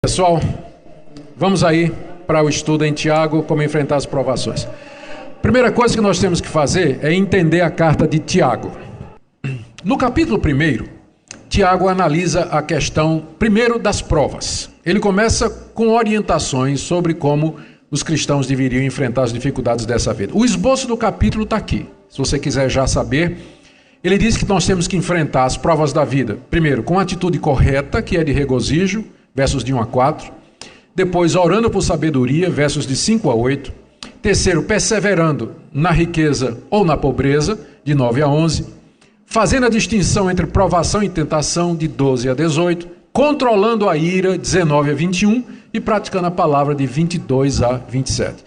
Pessoal, vamos aí para o estudo em Tiago, como enfrentar as provações. Primeira coisa que nós temos que fazer é entender a carta de Tiago. No capítulo 1, Tiago analisa a questão, primeiro, das provas. Ele começa com orientações sobre como os cristãos deveriam enfrentar as dificuldades dessa vida. O esboço do capítulo está aqui, se você quiser já saber. Ele diz que nós temos que enfrentar as provas da vida, primeiro, com a atitude correta, que é de regozijo, versos de 1 a 4. Depois, orando por sabedoria, versos de 5 a 8. Terceiro, perseverando na riqueza ou na pobreza, de 9 a 11. Fazendo a distinção entre provação e tentação, de 12 a 18. Controlando a ira, 19 a 21. E praticando a palavra, de 22 a 27.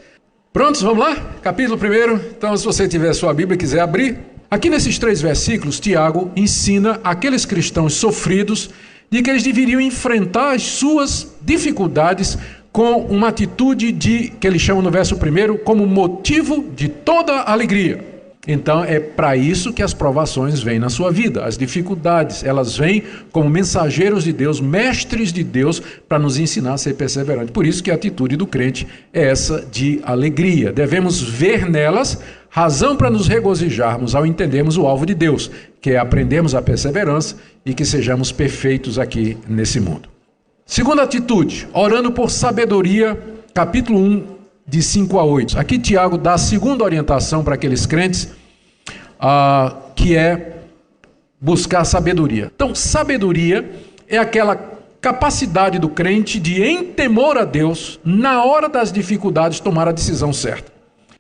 Prontos? Vamos lá? Capítulo 1. Então, se você tiver sua Bíblia e quiser abrir. Aqui nesses 3 versículos, Tiago ensina aqueles cristãos sofridos de que eles deveriam enfrentar as suas dificuldades com uma atitude que ele chama no verso 1 como motivo de toda alegria. Então é para isso que as provações vêm na sua vida. As dificuldades, elas vêm como mensageiros de Deus, mestres de Deus, para nos ensinar a ser perseverantes. Por isso que a atitude do crente é essa de alegria. Devemos ver nelas razão para nos regozijarmos ao entendermos o alvo de Deus, que é aprendermos a perseverança e que sejamos perfeitos aqui nesse mundo. Segunda atitude, orando por sabedoria, capítulo 1, de 5 a 8. Aqui Tiago dá a segunda orientação para aqueles crentes, que é buscar sabedoria. Então, sabedoria é aquela capacidade do crente de, em temor a Deus, na hora das dificuldades, tomar a decisão certa.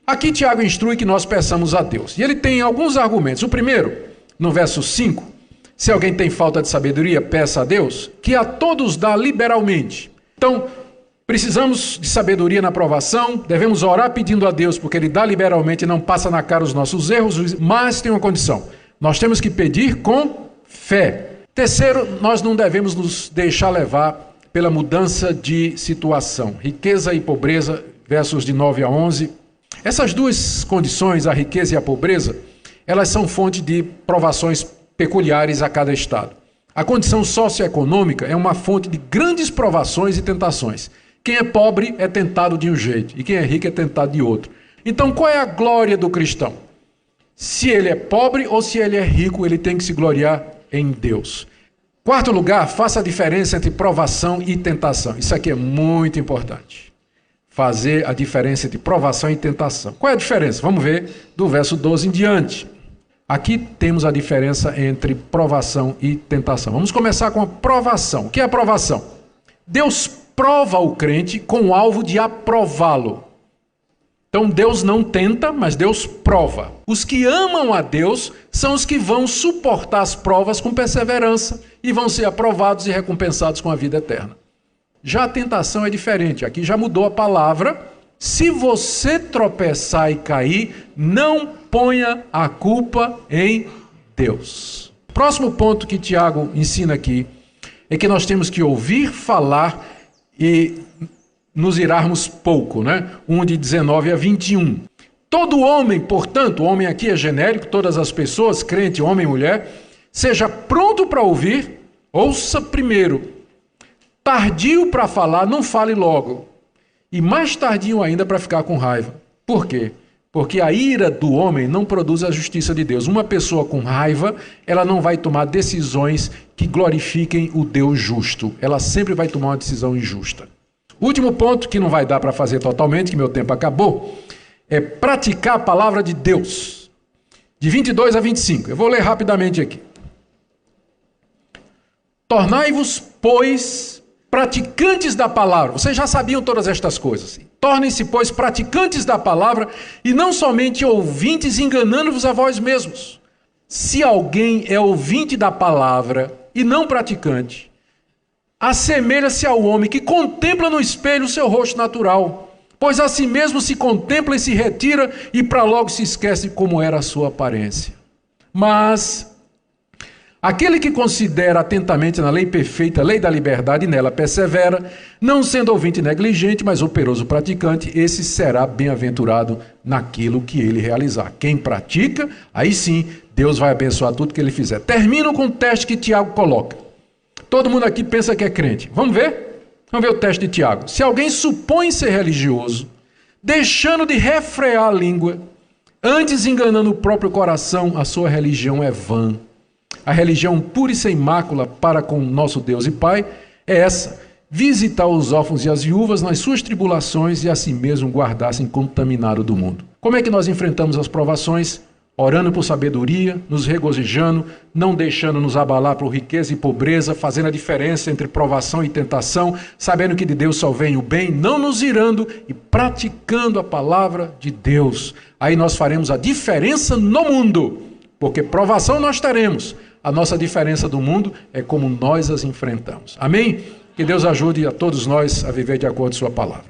Aqui Tiago instrui que nós peçamos a Deus. E ele tem alguns argumentos. O primeiro, no verso 5, se alguém tem falta de sabedoria, peça a Deus, que a todos dá liberalmente. Então, precisamos de sabedoria na provação, devemos orar pedindo a Deus, porque Ele dá liberalmente e não passa na cara os nossos erros, mas tem uma condição. Nós temos que pedir com fé. Terceiro, nós não devemos nos deixar levar pela mudança de situação. Riqueza e pobreza, versos de 9 a 11. Essas duas condições, a riqueza e a pobreza, elas são fonte de provações peculiares a cada estado. A condição socioeconômica é uma fonte de grandes provações e tentações. Quem é pobre é tentado de um jeito, e quem é rico é tentado de outro. Então, qual é a glória do cristão? Se ele é pobre ou se ele é rico, ele tem que se gloriar em Deus. Quarto lugar, faça a diferença entre provação e tentação. Isso aqui é muito importante. Fazer a diferença entre provação e tentação. Qual é a diferença? Vamos ver do verso 12 em diante. Aqui temos a diferença entre provação e tentação. Vamos começar com a provação. O que é a provação? Deus prova o crente com o alvo de aprová-lo. Então Deus não tenta, mas Deus prova. Os que amam a Deus são os que vão suportar as provas com perseverança e vão ser aprovados e recompensados com a vida eterna. Já a tentação é diferente. Aqui já mudou a palavra. Se você tropeçar e cair, não ponha a culpa em Deus. Próximo ponto que Tiago ensina aqui é que nós temos que ouvir falar e nos irarmos pouco, né? 1 de 19 a 21. Todo homem, portanto, o homem aqui é genérico, todas as pessoas, crente, homem e mulher, seja pronto para ouvir, ouça primeiro. Tardio para falar, não fale logo. E mais tardio ainda para ficar com raiva. Por quê? Porque a ira do homem não produz a justiça de Deus. Uma pessoa com raiva, ela não vai tomar decisões que glorifiquem o Deus justo. Ela sempre vai tomar uma decisão injusta. Último ponto, que não vai dar para fazer totalmente, que meu tempo acabou, é praticar a palavra de Deus. De 22 a 25. Eu vou ler rapidamente aqui. Tornai-vos, pois, praticantes da palavra. Vocês já sabiam todas estas coisas. Tornem-se, pois, praticantes da palavra e não somente ouvintes, enganando-vos a vós mesmos. Se alguém é ouvinte da palavra e não praticante, assemelha-se ao homem que contempla no espelho o seu rosto natural, pois a si mesmo se contempla e se retira e para logo se esquece como era a sua aparência. Mas aquele que considera atentamente na lei perfeita, a lei da liberdade, e nela persevera, não sendo ouvinte negligente, mas operoso praticante, esse será bem-aventurado naquilo que ele realizar. Quem pratica, aí sim, Deus vai abençoar tudo que ele fizer. Termino com o teste que Tiago coloca. Todo mundo aqui pensa que é crente. Vamos ver? Vamos ver o teste de Tiago. Se alguém supõe ser religioso, deixando de refrear a língua, antes enganando o próprio coração, a sua religião é vã. A religião pura e sem mácula para com nosso Deus e Pai é essa: visitar os órfãos e as viúvas nas suas tribulações e a si mesmo guardar-se incontaminado do mundo. Como é que nós enfrentamos as provações? Orando por sabedoria, nos regozijando, não deixando nos abalar por riqueza e pobreza, fazendo a diferença entre provação e tentação, sabendo que de Deus só vem o bem, não nos irando e praticando a palavra de Deus. Aí nós faremos a diferença no mundo, porque provação nós teremos. A nossa diferença do mundo é como nós as enfrentamos. Amém? Que Deus ajude a todos nós a viver de acordo com sua palavra.